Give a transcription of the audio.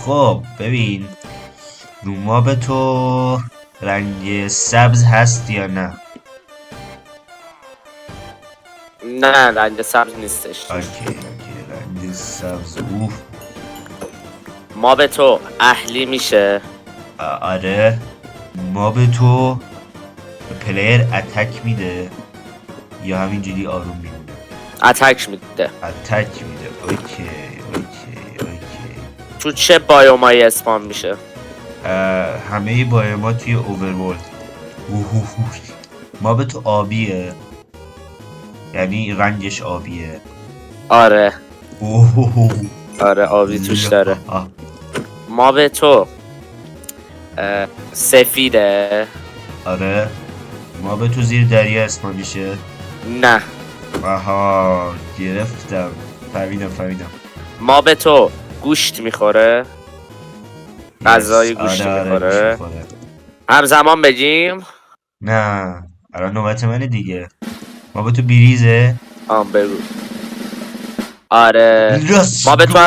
خب ببین، رو ما به تو رنگ سبز هست یا نه؟ نه رنگ سبز نیستش. اوکی رنگ سبز. اوف. ما به تو اهلی میشه. آره. ما به تو پلیر اتک میده یا همینجوری آروم میمونه؟ اتک میده. اتک میده. اوکی. تو چه بایومایی اسپان میشه؟ همه بایوما توی اوورورلد. ما به تو آبیه، یعنی رنگش آبیه. آره آره آبی توش داره. ما به تو سفیده. آره. ما به تو زیر دریا اسما میشه. نه. آها گرفتم. فهمیدم. ما به تو گوشت میخوره. غذای گوشتی میخوره. همزمان بگیم. نه الان نوبت منه دیگه. ما به تو بریزه. بگو. آره. Let's ما به تو go.